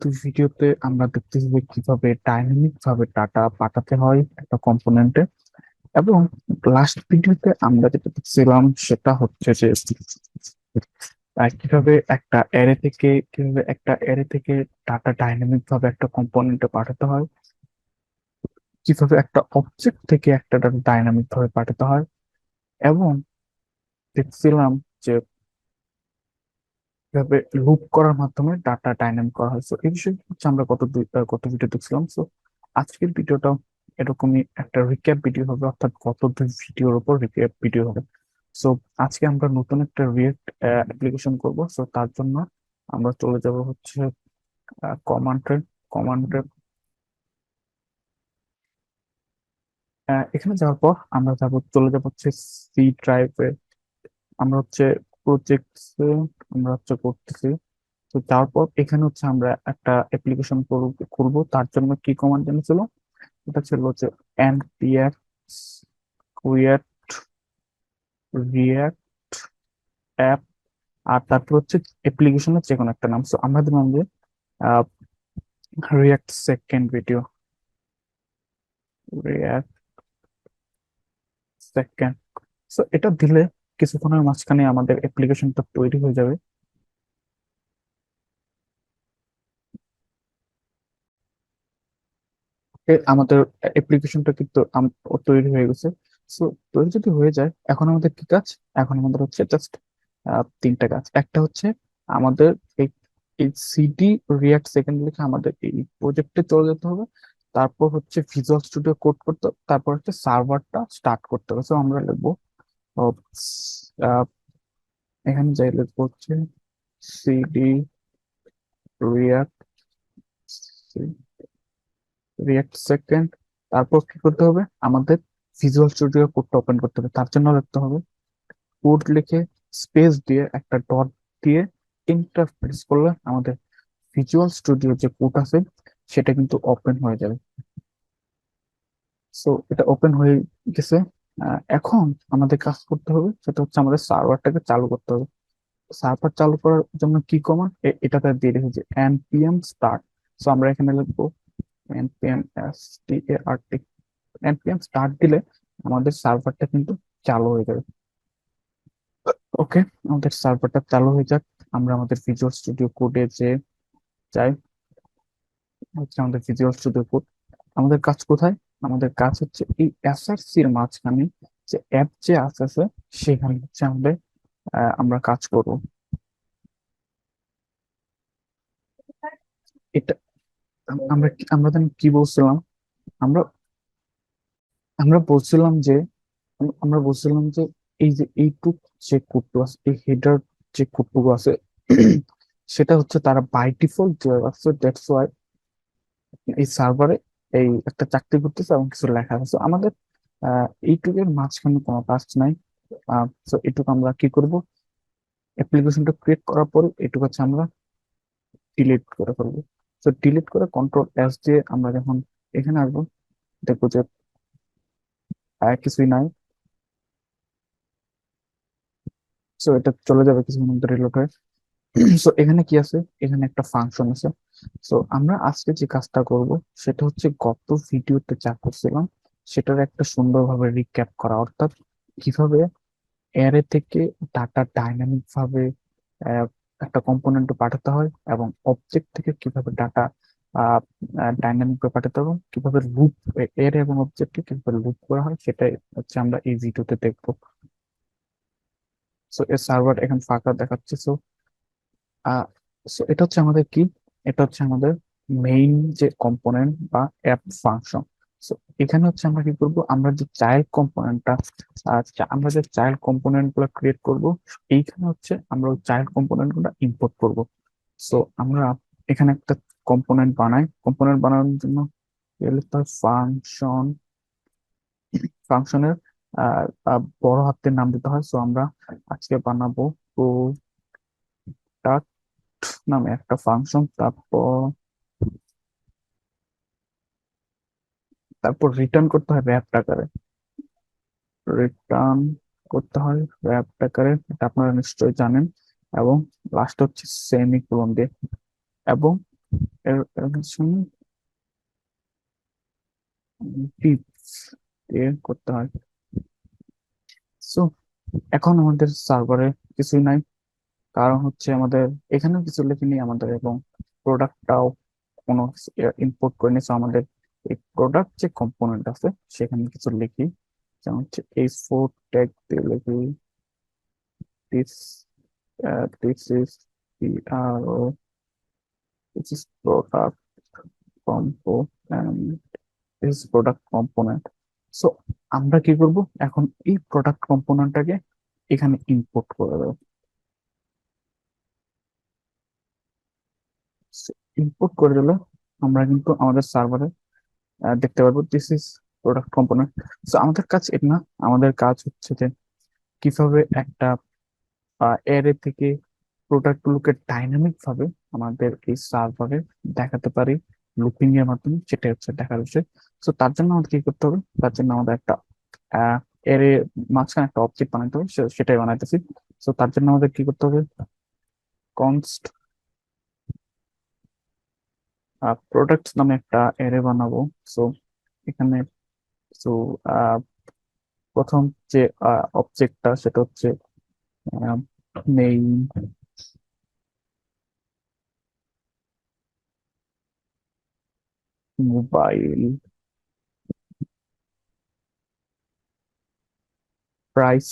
দুই ভিডিওতে আমরা দেখতেছি যে কিভাবে ডাইনামিক ভাবে ডাটা পাঠাতে হয় একটা কম্পোনেন্টে। এবং লাস্ট ভিডিওতে আমরা যেটা দেখছিলাম সেটা হচ্ছে যে কিভাবে একটা অ্যারে থেকে ডাটা ডাইনামিক ভাবে একটা কম্পোনেন্টে পাঠাতে হয়, কিভাবে একটা অবজেক্ট থেকে একটা ডাটা ডাইনামিক ভাবে পাঠাতে হয়। এবং দেখছিলাম যে কিভাবে লুপ করার মাধ্যমে ডাটা ডাইনামিক করা হয়। তো এই বিষয়ে হচ্ছে আমরা গত ভিডিও দেখছিলাম। তো আজকের ভিডিওটা এরকমই একটা রিক্যাপ ভিডিও হবে, অর্থাৎ গত দুই ভিডিওর উপর রিক্যাপ ভিডিও হবে। সো আজকে আমরা নতুন একটা রিয়েক্ট অ্যাপ্লিকেশন করব। সো তার জন্য আমরা চলে যাব হচ্ছে কমান্ডে কমান্ডে এখানে যাওয়ার পর আমরা চলে যাব হচ্ছে সি ড্রাইভে। আমরা হচ্ছে প্রজেক্ট আমরা হচ্ছে করতেছি। তো তারপর এখানে হচ্ছে আমরা একটা অ্যাপ্লিকেশন করব। তার জন্য কি কমান্ড জানিয়েছিল? এটা ছিল হচ্ছে npm create react app, আর তারপর হচ্ছে অ্যাপ্লিকেশনের যে কোনো একটা নাম। সো আমরা দিলাম যে react second video, react second. So এটা দিলে কিছুক্ষণের মাঝখানে আমাদের অ্যাপ্লিকেশনটা তৈরি হয়ে যাবে। আমাদের অ্যাপ্লিকেশনটা কিন্তু তৈরি হয়ে গেছে। সো তৈরি যদি হয়ে যায়, এখন আমাদের কি কাজ? এখন আমাদের হচ্ছে জাস্ট তিনটা কাজ। একটা হচ্ছে আমাদের এই এই সিডি রিয়াক্ট সেকেন্ড লিখে আমাদের এই প্রজেক্টে চলে যেতে হবে। তারপর হচ্ছে ভিজুয়াল স্টুডিও কোড করতে হবে। তারপর হচ্ছে সার্ভারটা স্টার্ট করতে হবে। সো আমরা লিখবো আহ, আহ, এখানে যাই লিখবো হচ্ছে সিডি রিয়াক্ট রিয়াক্ট সেকেন্ড। তারপর কি করতে হবে? আমাদের ভিজুয়াল স্টুডিও কোডটা ওপেন করতে হবে। তার জন্য লিখতে হবে কোড লিখে স্পেস দিয়ে একটা ডট দিয়ে এন্টার প্রেস করলে আমাদের ভিজুয়াল স্টুডিও যে কোড আছে সেটা কিন্তু ওপেন হয়ে যাবে। সো এটা ওপেন হয়ে গেছে। এখন আমাদের কাজ করতে হবে, সেটা হচ্ছে আমাদের সার্ভারটাকে চালু করতে হবে। সার্ভার চালু করার জন্য কি কমান্ড? এটাতে দিয়ে রেখেছি npm start। সো আমরা এখানে লিখবো npm start। npm স্টার্ট দিলে আমাদের সার্ভারটা কিন্তু চালু হয়ে যাবে। ওকে, আমাদের সার্ভারটা চালু হয়ে যাক। আমরা আমাদের ভিজুয়াল স্টুডিও কোডে যে যাই, হচ্ছে আমাদের ভিজুয়াল স্টুডিও কোড। আমাদের কাজ কোথায়? আমাদের কাজ হচ্ছে এই এসআরসি এর মাঝখানে যে অ্যাপ যে আছে সেখানে হচ্ছে আমাদের আমরা কাজ করব। এটা আমরা then কি বলছিলাম? আমরা আমরা বলছিলাম যে আমরা বলছিলাম যে এই যে এইটুক যে কোডটুকু আছে, এই হেডার যে কোডটুকু আছে সেটা হচ্ছে তারা বাই ডিফল্ট দেওয়া আছে। দ্যাটস ওয়াই এই সার্ভারে এই একটা চাকরি করতেছে এবং কিছু লেখা আছে। So, আমাদের এইটুকের মাঝখানে কোনো কাজ নাই। তো এইটুকু আমরা কি করব? অ্যাপ্লিকেশনটা ক্রিয়েট করার পর এইটুকু হচ্ছে আমরা ডিলিট করে ফেলবো। তো ডিলিট করে কন্ট্রোল এস দিয়ে আমরা যখন এখানে আসবো, দেখবো যে কিছুই নাই। তো এটা চলে যাবে কিছুক্ষণ মধ্যে রিলোড হয়ে। সো এখানে কি আছে? এখানে একটা ফাংশন আছে। সো আমরা আজকে যে কাজটা করব সেটা হচ্ছে গত ভিডিওতে যা করছিলাম সেটার একটা সুন্দরভাবে রিক্যাপ করা, অর্থাৎ কিভাবে অ্যারে থেকে ডাটা ডাইনামিক ভাবে আহ, একটা কম্পোনেন্টে পাঠাতে হয়, এবং অবজেক্ট থেকে কিভাবে ডাটা ডাইনামিক ভাবে পাঠাতে হবে, কিভাবে লুপ এর এবং অবজেক্টকে কিভাবে লুপ করা হয়, সেটাই হচ্ছে আমরা এই ভিডিওতে দেখবো। সো এর সার্ভার এখন ফাঁকা দেখাচ্ছে। সো আহ so এটা হচ্ছে আমাদের কি? এটা হচ্ছে আমাদের মেইন যে কম্পোনেন্ট বা অ্যাপ ফাংশন। সো এখানে হচ্ছে আমরা কি করব? আমরা যে চাইল্ড কম্পোনেন্টটা আমরা যে চাইল্ড কম্পোনেন্ট গুলো ক্রিয়েট করব, এইখানে হচ্ছে আমরা ওই চাইল্ড কম্পোনেন্ট গুলো ইম্পোর্ট করব। সো আমরা এখানে একটা কম্পোনেন্ট বানাই। কম্পোনেন্ট বানানোর জন্য ফাংশন, ফাংশনের বড় হাতের নাম দিতে হয়। সো আমরা আজকে বানাবো প্রোডাক্ট নামে একটা ফাংশন। তারপর তারপর রিটার্ন করতে হয় র্যাপ আকারে। রিটার্ন করতে হয় র্যাপ আকারে, এটা আপনারা নিশ্চয়ই জানেন। এবং লাস্ট হচ্ছে সেমিকোলন দিয়ে। এবং এর টিপস দিয়ে করতে হয়। সো এখন আমাদের সার্ভারে কিছুই নাই, কারণ হচ্ছে আমাদের এখানেও কিছু লিখিনি আমাদের, এবং প্রোডাক্টটাও কোনো ইম্পোর্ট করে নিয়েছে। আমাদের এই প্রোডাক্ট যে কম্পোনেন্ট আছে সেখানে কিছু লিখি, যেমন হচ্ছে এই ফোর ট্যাগ দিয়ে লিখি this this is PRO, this is product compo and this product component. So আমরা কি করব, এখন এই প্রোডাক্ট কম্পোনেন্টটাকে এখানে ইম্পোর্ট করে দেবো। ইম্পোর্ট করে দিলে আমরা কিন্তু আমাদের সার্ভারে দেখতে পারবো দিস ইজ প্রোডাক্ট কম্পোনেন্ট। তো আমাদের কাজ এটা না, আমাদের কাজ হচ্ছে যে কিভাবে একটা অ্যারে থেকে প্রোডাক্ট গুলোকে ডাইনামিক ভাবে আমাদের এই সার্ভারে দেখাতে পারি লুপিং এর মাধ্যমে, সেটা হচ্ছে দেখার বিষয়। তো তার জন্য আমাদের কি করতে হবে, তার জন্য আমাদের একটা অ্যারে মাঝখানে একটা অবজেক্ট বানাতে হবে, সেটাই বানাইতেছি। তো তার জন্য আমাদের কি করতে হবে, কনস্ট প্রোডাক্ট নামে একটা অ্যারে বানাবো। সো এখানে তো প্রথম যে অবজেক্টটা সেটা হচ্ছে নেম, মোবাইল, প্রাইস,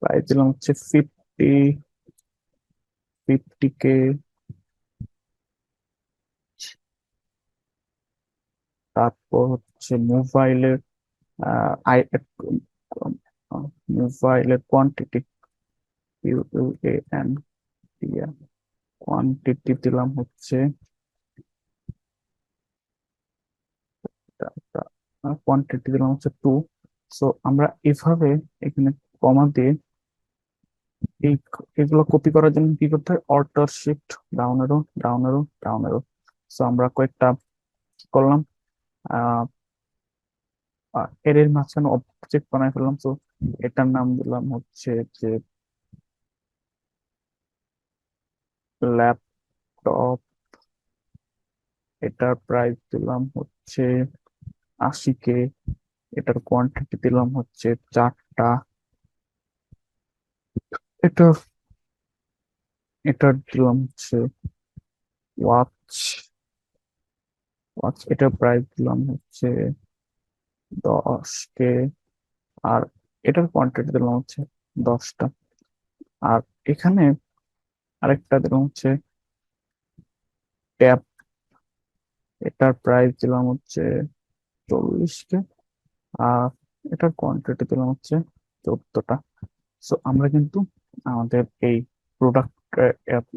প্রাইস দিলাম হচ্ছে 50K। তারপর হচ্ছে মোবাইলের আই মোবাইলের কোয়ান্টিটি, ইউএএন দিয়ে কোয়ান্টিটি দিলাম হচ্ছে, কোয়ান্টিটি দিলাম হচ্ছে 2। সো আমরা এভাবে এখানে কমা দিয়ে এই এগুলো কপি করার জন্য কি করতে হয়, alter shift down arrow down arrow down arrow. So আমরা কয়েকটা কি করলাম, আহ এর এর মাঝখানে অবজেক্ট বানাই ফেললাম। তো এটার নাম দিলাম হচ্ছে যে ল্যাপটপ, এটার প্রাইস দিলাম হচ্ছে 80K, এটার কোয়ান্টিটি দিলাম হচ্ছে 4টা, এটা এটার দিলাম হচ্ছে ওয়াচ, এটার প্রাইস দিলাম হচ্ছে 10K, আর এটার কোয়ান্টিটি দিলাম হচ্ছে 10টা। আর এখানে আরেকটা দিলাম হচ্ছে ট্যাব, এটার প্রাইস দিলাম হচ্ছে 40K, আর এটার কোয়ান্টিটি দিলাম হচ্ছে 14টা। সো আমরা কিন্তু আমাদের এই প্রোডাক্ট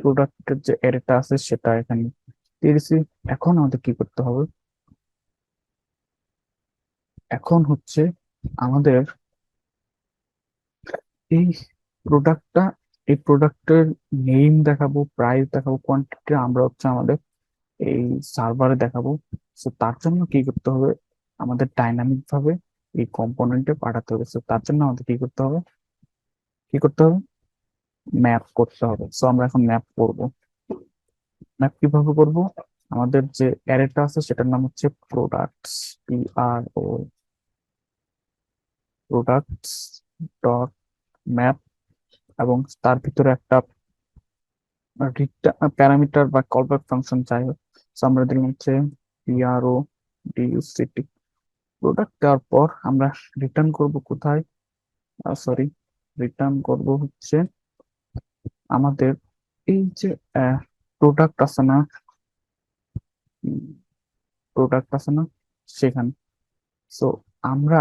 প্রোডাক্টের যে এরিটা আছে সেটা এখানে দিয়ে দিছি। এখন আমাদের কি করতে হবে, এখন হচ্ছে আমাদের এই প্রোডাক্টটা, এই প্রোডাক্টের নেম দেখাবো, প্রাইস দেখাবো, কোয়ান্টিটি আমরা হচ্ছে আমাদের এই সার্ভারে দেখাবো। তো তার জন্য কি করতে হবে, আমাদের ডাইনামিক ভাবে এই কম্পোনেন্টে পাঠাতে হবে। তো তার জন্য আমাদের কি করতে হবে, কি করতে হবে, ম্যাপ করতে হবে। সো আমরা এখন ম্যাপ করব। ম্যাপ কিভাবে করব, আমাদের যে অ্যারেটা আছে সেটার নাম হচ্ছে products, PRO, products dot map, এবং তার ভিতরে একটা প্যারামিটার বা কলব্যাক ফাংশন চাই। So আমরা দিলাম হচ্ছে PRODUCT, প্রোডাক্ট দেওয়ার পর আমরা রিটার্ন করব কোথায়, সরি, রিটার্ন করব হচ্ছে আমাদের এই যে প্রোডাক্ট আছে না, প্রোডাক্ট আছে না সেখানে। সো আমরা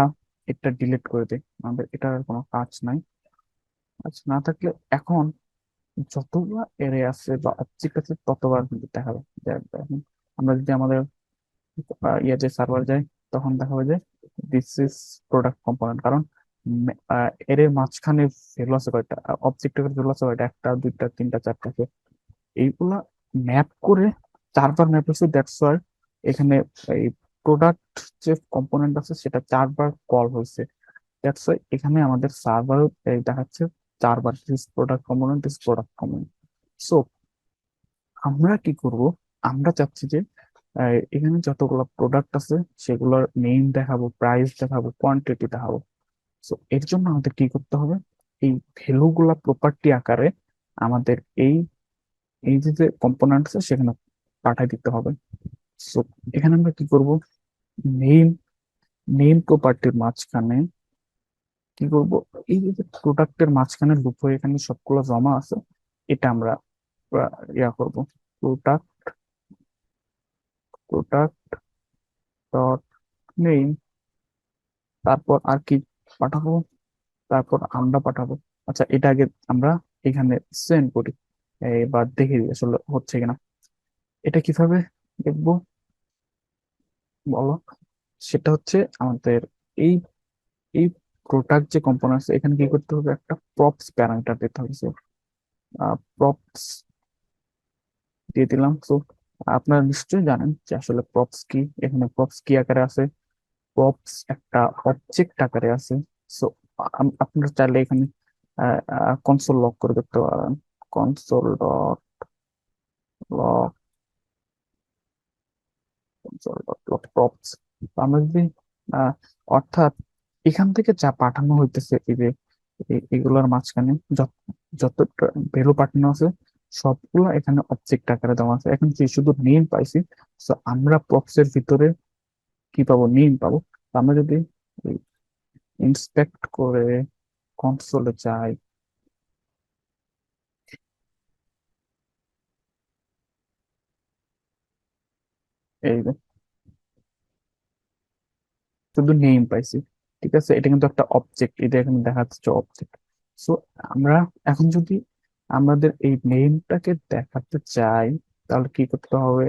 এটা ডিলিট করে দিই, আমাদের এটার আর কোনো কাজ নাই। কাজ না থাকলে এখন যতবার এরে আছে বা অবজেক্ট আছে ততবার কিন্তু দেখাবে। এখন আমরা যদি আমাদের যে সার্ভার যাই, তখন দেখাবে যে দিস ইজ প্রোডাক্ট কম্পোনেন্ট, কারণ এর মাঝখানে ভ্যালু আছে কয়টা, অবজেক্টের ভ্যালু আছে কয়টা, একটা দুইটা তিনটা চারটা। এইগুলা ম্যাপ করে 4বার ম্যাপ হয়েছে, দ্যাটস ওয়াই এখানে এই প্রোডাক্ট যে কম্পোনেন্ট আছে সেটা 4বার কল হয়েছে। দ্যাটস ওয়াই এখানে আমাদের সার্ভার দেখাচ্ছে 4বার this product component, this product component. So আমরা কি করব, আমরা চাচ্ছি যে এখানে যতগুলো প্রোডাক্ট আছে সেগুলোর নেম দেখাবো, প্রাইস দেখাবো, কোয়ান্টিটি দেখাবো। সো এর জন্য আমাদের কি করতে হবে, এই ভ্যালু গুলা প্রপার্টি আকারে আমাদের এই এই যে যে কম্পোনেন্ট আছে সেখানে পাঠাই দিতে হবে। সো এখানে আমরা কি করব, নেম নেম প্রপার্টির মাঝখানে কি করব, এই যে প্রোডাক্টের মাঝখানে লুপ হয়ে এখানে সবগুলো জমা আছে, এটা আমরা ইয়া করব, প্রোডাক্ট প্রোডাক্ট ডট নেম, তারপর আর কি পাঠাবো, তারপর আমরা পাঠাবো। আচ্ছা, এটা আগে আমরা এখানে সেন্ড করি, এবার দেখি আসলে হচ্ছে কিনা। এটা কিভাবে দেখবো বলো? সেটা হচ্ছে আমাদের এই এই প্রোডাক্ট যে কম্পোনেন্টস, এখানে কি করতে হবে, একটা প্রপস প্যারামিটার দিতে হবে। প্রপস দিয়ে দিলাম। তো আপনারা নিশ্চয়ই জানেন যে আসলে প্রপস কি, এখানে প্রপস কি আকারে আছে, প্রপস একটা অবজেক্ট আকারে আছে। সো আপনারা চাইলে এখানে কনসোল লক করে দেখতে পারেন, console dot lock, console dot lock props. আমরা যদি আহ, অর্থাৎ এখান থেকে যা পাঠানো হইতেছে, এই যে এগুলোর মাঝখানে যত যত ভ্যালু পাঠানো আছে সবগুলো এখানে অবজেক্ট আকারে দেওয়া আছে। এখন যে শুধু নেম পাইছি, তো আমরা প্রপস এর ভিতরে কি পাবো, নেম পাবো। তো আমরা যদি ইন্সপেক্ট করে কনসোলে যাই, এই যে শুধু নেম পাইছি, ঠিক আছে, এটা কিন্তু একটা অবজেক্ট, এটা এখানে দেখা যাচ্ছে অবজেক্ট। সো আমরা এখন যদি আমাদের এই নেমটাকে দেখাতে চাই, তাহলে কি করতে হবে,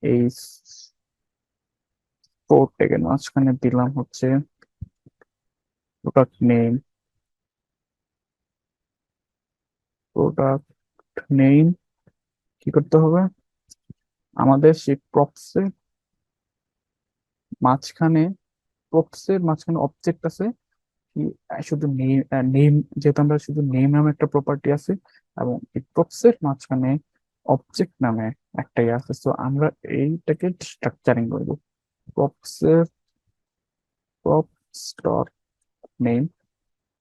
এই ফোর ট্যাগের মাঝখানে দিলাম হচ্ছে প্রোডাক্ট নেম, প্রোডাক্ট নেম কি করতে হবে, আমাদের সেই মাঝখানে প্রপসের মাঝখানে অবজেক্ট আছে কি, শুধু নেম, নেম, যেহেতু আমরা শুধু নেম নামে একটা প্রপার্টি আছে, এবং এই প্রপসের মাঝখানে অবজেক্ট নামে একটাই আছে। তো আমরা এইটাকে স্ট্রাকচারিং করব, প্রপসের প্রপস ডট নেম।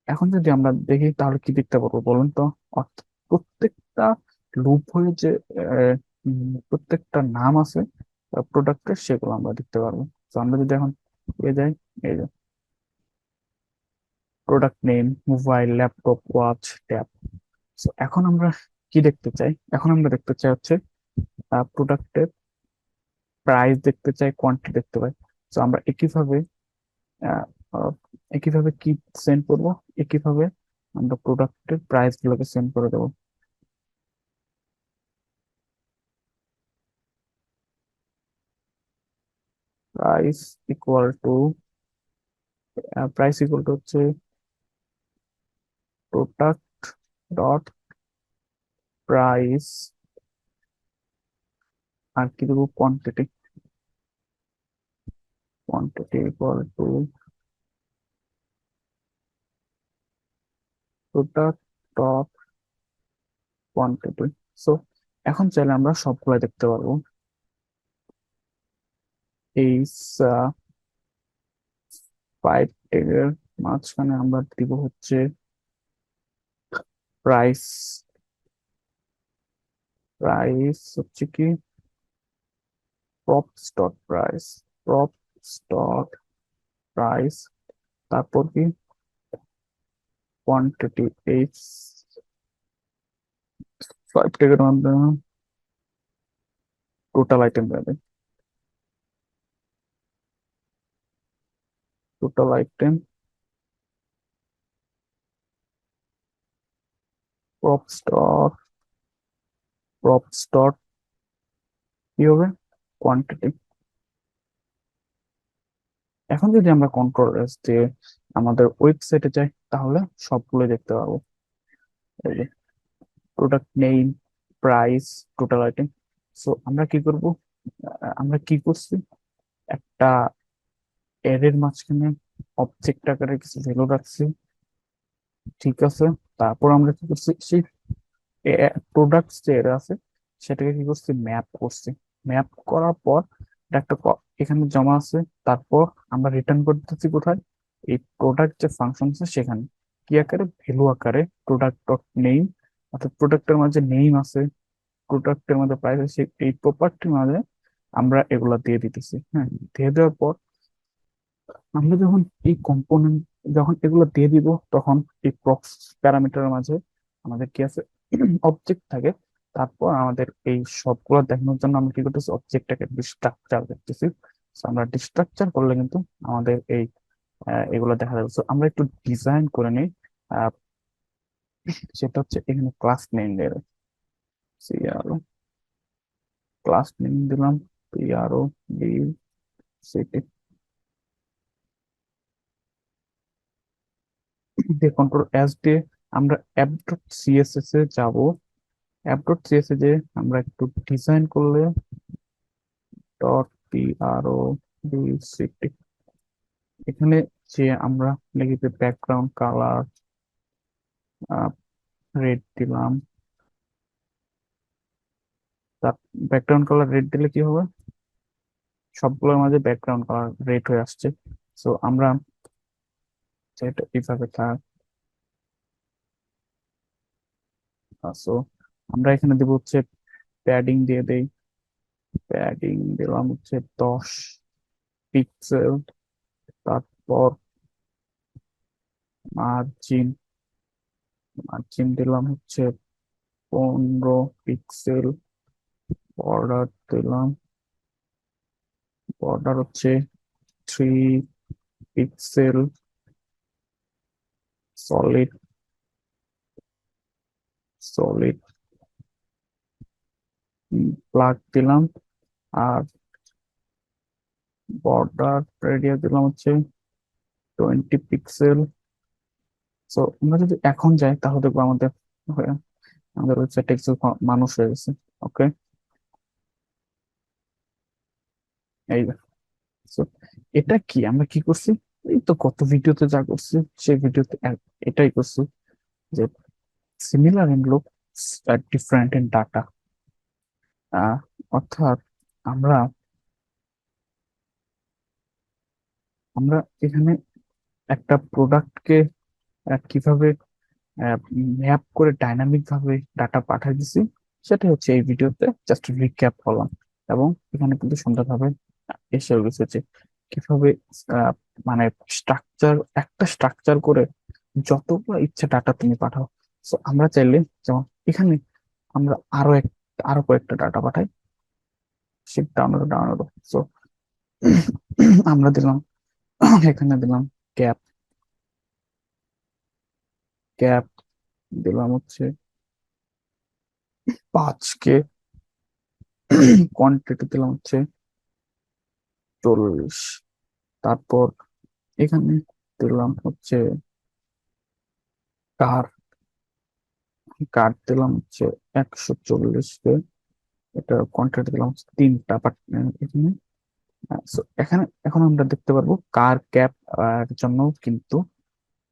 এখন যদি আমরা দেখি তাহলে কি দেখতে পারবো বলুন তো? অর্থাৎ প্রত্যেকটা লুপ হয়ে যে প্রত্যেকটা নাম আছে প্রোডাক্টের, সেগুলো আমরা দেখতে পারবো। তো আমরা যদি এখন যাই, এই যে product name, mobile, laptop, watch, tab. তো এখন আমরা কি দেখতে চাই, এখন আমরা দেখতে চাই হচ্ছে প্রোডাক্টের প্রাইস দেখতে চাই, কোয়ান্টিটি দেখতে পাই। তো আমরা আহ, আহ, একইভাবে কি সেন্ড করব, একইভাবে আমরা প্রোডাক্টের প্রাইস গুলোকে সেন্ড করে দেবো। Price equal to, price equal to হচ্ছে প্রোডাক্ট ডট প্রাইস, আর কি দেবো, quantity, quantity equal to product dot quantity. So এখন চাইলে আমরা সবগুলো দেখতে পারবো। এই 5 ট্যাগের মাঝখানে আমরা দিব হচ্ছে প্রাইস, প্রাইস হচ্ছে কি props dot price, props dot price, তারপর কি কোয়ান্টিটি, এই 5 ট্যাগের মাধ্যমে টোটাল আইটেম যাবে, total item props dot, props dot কি হবে, কোয়ান্টিটি। এখন যদি আমরা কন্ট্রোল এস দিয়ে আমাদের ওয়েবসাইটে যাই, তাহলে সবগুলো দেখতে পাবো। এই যে product name, price, total item. So আমরা কি করব, আমরা কি করছি, একটা এর মাঝখানে অবজেক্ট আকারে কিছু ভ্যালু রাখছি, ঠিক আছে। তারপর আমরা কি করছি, সেই প্রোডাক্ট যে এর আছে সেটাকে কি করছি, ম্যাপ করছি। ম্যাপ করার পর এটা একটা এখানে জমা আছে। তারপর আমরা রিটার্ন করতেছি কোথায়, এই প্রোডাক্ট যে ফাংশন আছে সেখানে কি আকারে, ভ্যালু আকারে প্রোডাক্ট ডট নেম, অর্থাৎ প্রোডাক্টের মাঝে নেম আছে, প্রোডাক্টের মধ্যে প্রাইস আছে, এই প্রপার্টির মাঝে আমরা এগুলা দিয়ে দিতেছি। হ্যাঁ, দিয়ে দেওয়ার পর আমরা যখন এই কম্পোনেন্ট, যখন এগুলো দিয়ে দিব, তখন এই প্রক্স প্যারামিটারের মাঝে আমাদের কি আছে, অবজেক্ট থাকে। তারপর আমাদের এই সবগুলো দেখানোর জন্য আমরা কি করতেছি, অবজেক্টটাকে ডিস্ট্রাকচার করতেছি। So, আমরা ডিস্ট্রাকচার করলে কিন্তু আমাদের এই এগুলো দেখা যাবে। So, আমরা একটু ডিজাইন করে নিই। আহ, সেটা হচ্ছে এখানে ক্লাস নেম দেবে, সিআরও ক্লাস নেম দিলাম, পিআরও বি সিটি দিয়ে কন্ট্রোল এস দিয়ে আমরা অ্যাপ ডট সিএসএস এ যাব। অ্যাপ ডট সিএসএস এ আমরা একটু ডিজাইন করলে ডট পিআরও বি সিটি, এখানে যে আমরা লিখে ব্যাকগ্রাউন্ড কালার রেড দিলাম। তার ব্যাকগ্রাউন্ড কালার রেড দিলে কি হবে, সবগুলোর মাঝে ব্যাকগ্রাউন্ড কালার রেড হয়ে আসছে। সো আমরা এটা এইভাবে থাক। সো আমরা এখানে দেবো হচ্ছে প্যাডিং দিয়ে দেই, প্যাডিং দিলাম হচ্ছে 10 পিক্সেল। তারপর মার্জিন, মার্জিন দিলাম হচ্ছে 15 পিক্সেল। বর্ডার দিলাম, বর্ডার হচ্ছে 3 পিক্সেল। সলিড, সলিড ব্ল্যাক দিলাম। আর বর্ডার রেডিয়াস দিলাম হচ্ছে 20 পিক্সেল। তো আমরা যদি এখন যাই তাহলে দেখবো আমাদের আমাদের ওয়েবসাইট টেক্সট মানুষ হয়ে গেছে। ওকে, এই so, এটা কি আমরা কি করছি, এই তো গত ভিডিওতে যা করছি সেই ভিডিওতে এটাই করছি, যে similar in look different in data. অর্থাৎ আমরা আমরা এখানে একটা প্রোডাক্টকে কিভাবে ম্যাপ করে ডাইনামিক ভাবে ডাটা পাঠিয়ে দিছি, সেটা হচ্ছে এই ভিডিওতে জাস্ট রিক্যাপ করলাম। এবং এখানে কিন্তু সুন্দরভাবে এসে গেছে যে কিভাবে আহ, মানে স্ট্রাকচার, একটা স্ট্রাকচার করে যতগুলো ইচ্ছে ডাটা তুমি পাঠাও। তো আমরা চাইলে, যেমন এখানে আমরা আরো কয়েকটা ডাটা পাঠাই, শিপ ডাউনলোড ডাউনলোড। সো আমরা দিলাম, এখানে দিলাম ক্যাপ, ক্যাপ দিলাম হচ্ছে 5K, কোয়ান্টিটি দিলাম হচ্ছে 40। তারপর এখানে দিলাম হচ্ছে কার, কার দিলাম হচ্ছে 140K। এটা কোয়ান্টিটি দিলাম হচ্ছে 3টা এখানে। এখানে এখন আমরা দেখতে পারবো কার ক্যাপ এর জন্য কিন্তু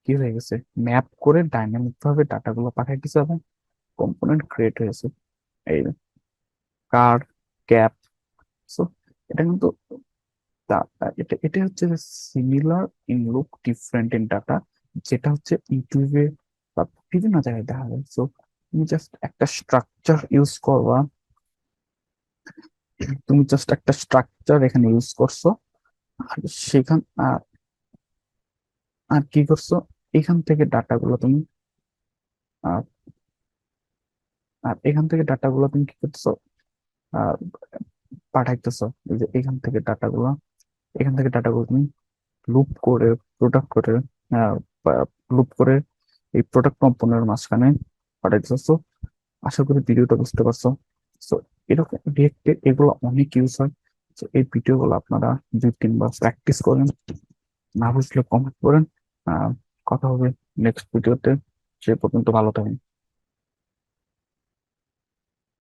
কি হয়ে গেছে, ম্যাপ করে ডাইনামিক ভাবে ডাটাগুলো পাঠিয়ে দিতে হবে, কম্পোনেন্ট ক্রিয়েট হয়েছে। এই কার ক্যাপ। সো এটা কিন্তু এটা এটা হচ্ছে similar in look different in data, যেটা হচ্ছে ইউটিউবে বা বিভিন্ন জায়গায় দেখা যায়। সো তুমি জাস্ট একটা স্ট্রাকচার ইউজ করবা, তুমি জাস্ট একটা স্ট্রাকচার এখানে ইউজ করছো। আর সেখান আর আর কি করছো, এখান থেকে ডাটাগুলো তুমি আহ, আর এখান থেকে ডাটাগুলো তুমি কি করছো, আহ, পাঠাইতেছো। এই যে এখান থেকে ডাটাগুলো তুমি লুপ করে, প্রোডাক্ট করে, লুপ করে এই প্রোডাক্ট কম্পোনেন্টের মাঝখানে পাঠাইতেছো। So, আশা করি ভিডিওটা বুঝতে পারছো। তো এরকম রিয়েক্টে এগুলো অনেক ইউজ হয়। তো এই ভিডিওগুলো আপনারা 2-3 বার প্র্যাকটিস করেন, না বুঝলে কমেন্ট করেন। আহ কথা হবে নেক্সট ভিডিওতে। সে পর্যন্ত ভালো থাকেন।